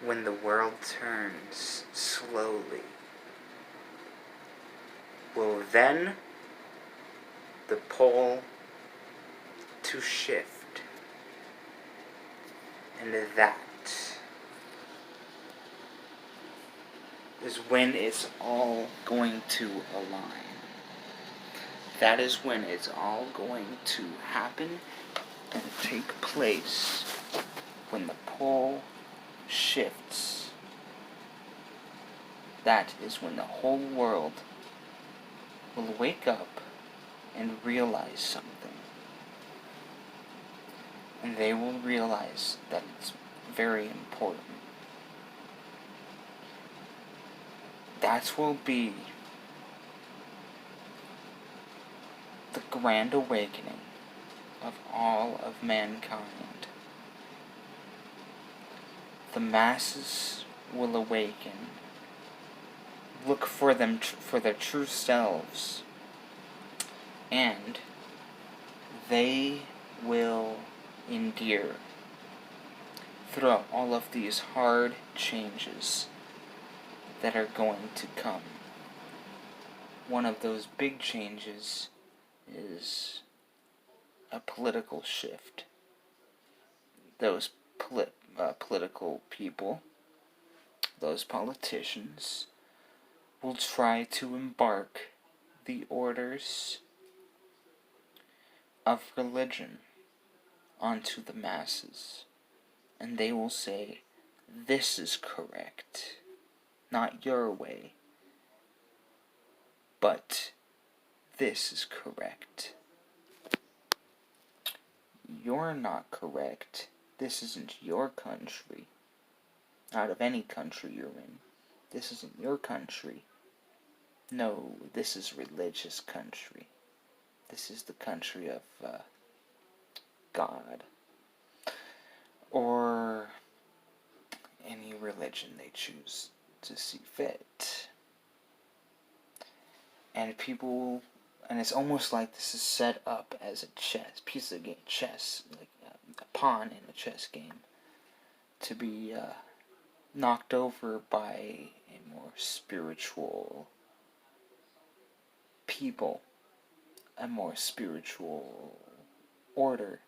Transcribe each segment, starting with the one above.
when the world turns slowly, will then the pole to shift, and that is when it's all going to align. That is when it's all going to happen and take place. When the pole shifts, that is when the whole world will wake up and realize something. And they will realize that it's very important. That will be the grand awakening of all of mankind. The masses will awaken, look for their true selves, and they will endure throughout all of these hard changes that are going to come. One of those big changes is a political shift. Those political people, those politicians, will try to embark the orders of religion onto the masses. And they will say, this is correct. Not your way, but this is correct. You're not correct. This isn't your country. Out of any country you're in, this isn't your country. No, this is religious country. This is the country of God. Or any religion they choose to see fit. And people, and it's almost like this is set up as a piece of game, chess, like a pawn in a chess game, to be knocked over by a more spiritual people, a more spiritual order,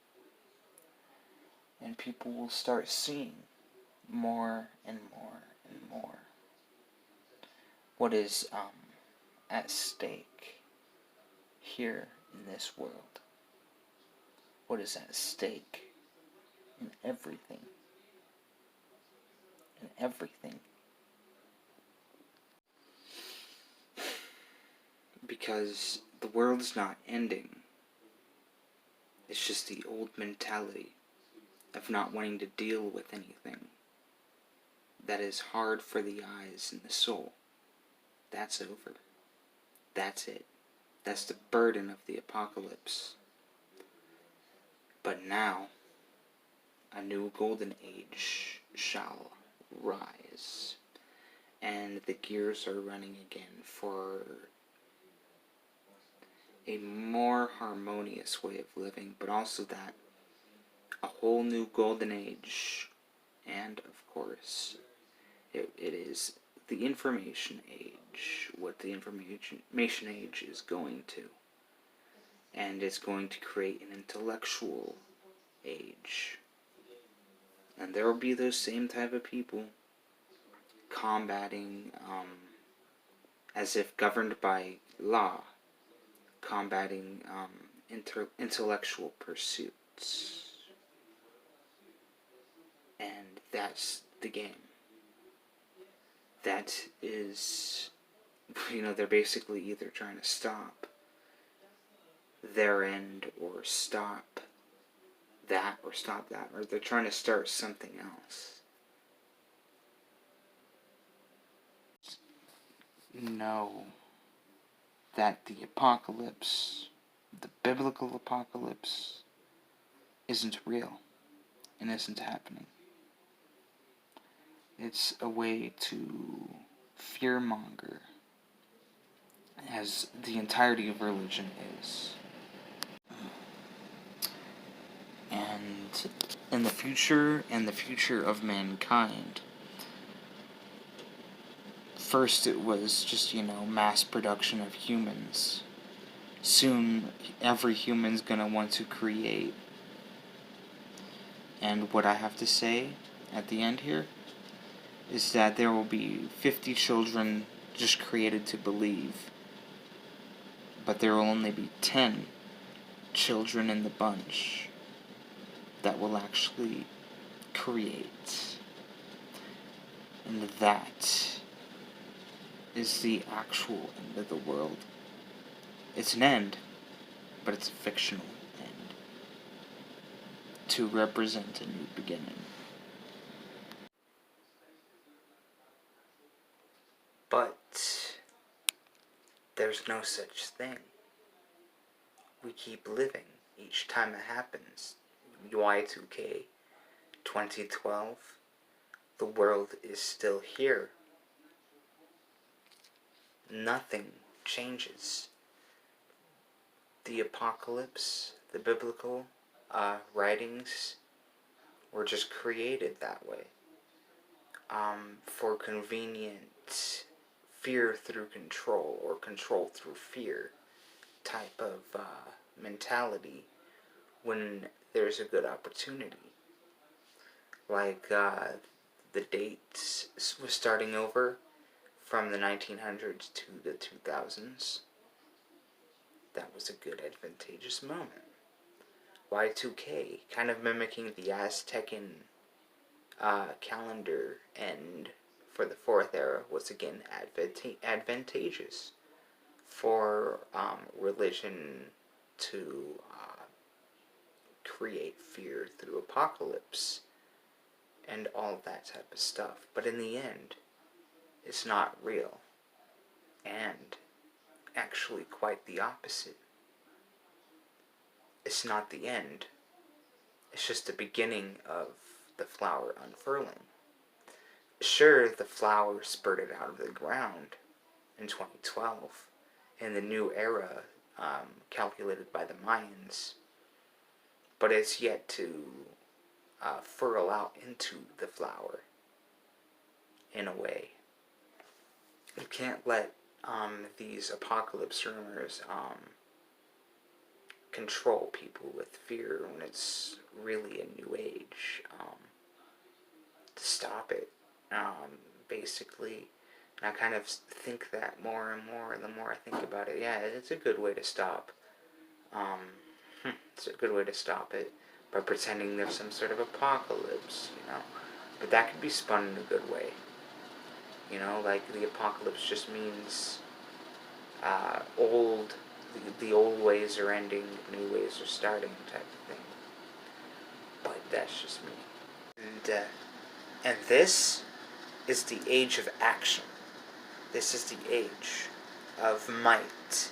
and people will start seeing more and more and more what is at stake here in this world. What is at stake in everything. In everything. Because the world's not ending. It's just the old mentality of not wanting to deal with anything that is hard for the eyes and the soul. That's over. That's it. That's the burden of the apocalypse. But now, a new golden age shall rise, and the gears are running again for a more harmonious way of living, but also that a whole new golden age, and of course, it is the information age, what the information age is going to. And it's going to create an intellectual age. And there will be those same type of people combating, as if governed by law, combating intellectual pursuits. And that's the game. That is, they're basically either trying to stop their end or stop that, or they're trying to start something else. Know that the apocalypse, the biblical apocalypse, isn't real and isn't happening. It's a way to fearmonger, as the entirety of religion is. And in the future, and the future of mankind, First it was just, mass production of humans. Soon, every human's gonna want to create. And what I have to say at the end here is that there will be 50 children just created to believe, but there will only be 10 children in the bunch that will actually create. And that is the actual end of the world. It's an end, but it's a fictional end to represent a new beginning. But there's no such thing. We keep living each time it happens. Y2K 2012, the world is still here. Nothing changes. The apocalypse, the biblical writings were just created that way. For convenient fear through control, or control through fear type of mentality when there's a good opportunity. Like the dates was starting over from the 1900s to the 2000s. That was a good advantageous moment. Y2K, kind of mimicking the Aztecan calendar end for the fourth era, was again advantageous for religion to create fear through apocalypse and all that type of stuff. But in the end, it's not real, and actually quite the opposite. It's not the end. It's just the beginning of the flower unfurling. Sure, the flower spurted out of the ground in 2012 in the new era calculated by the Mayans, but it's yet to furl out into the flower in a way. You can't let these apocalypse rumors control people with fear when it's really a new age. To stop it, basically. And I kind of think that more and more the more I think about it. Yeah, it's a good way to stop. It's a good way to stop it by pretending there's some sort of apocalypse, But that could be spun in a good way. Like the apocalypse just means the old ways are ending, new ways are starting type of thing. But that's just me. And this is the age of action. This is the age of might.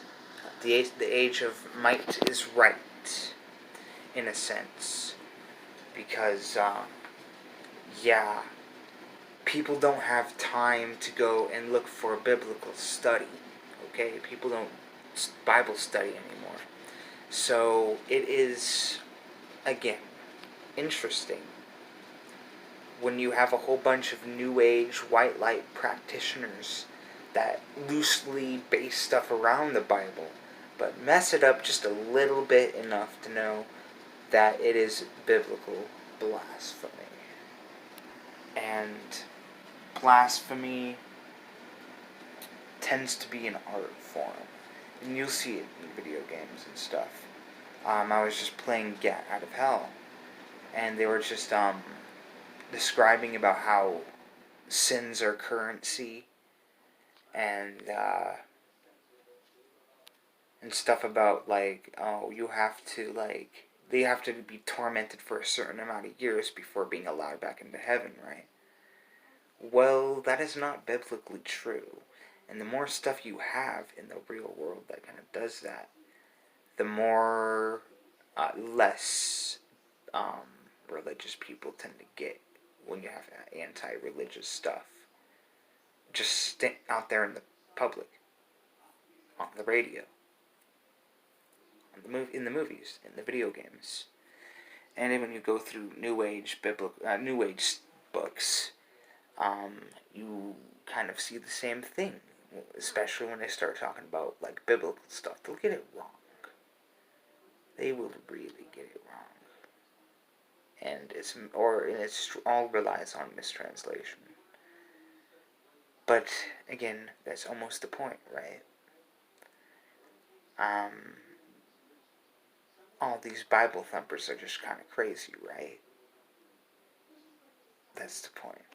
The age of might is right, in a sense. Because, people don't have time to go and look for biblical study. Okay? People don't Bible study anymore. So, it is, again, interesting when you have a whole bunch of New Age white light practitioners that loosely base stuff around the Bible, but mess it up just a little bit enough to know that it is biblical blasphemy. And blasphemy tends to be an art form, and you'll see it in video games and stuff. I was just playing Get Out of Hell, and they were just describing about how sins are currency, and stuff about you have to they have to be tormented for a certain amount of years before being allowed back into heaven, right? Well, that is not biblically true. And the more stuff you have in the real world that kind of does that, the more less religious people tend to get when you have anti-religious stuff just out there in the public, on the radio, in the movies, in the video games. And then when you go through New Age books, you kind of see the same thing, especially when they start talking about like biblical stuff. They'll get it wrong. They will really get it wrong, and it's all relies on mistranslation. But again, that's almost the point, right? All these Bible thumpers are just kind of crazy, right? That's the point.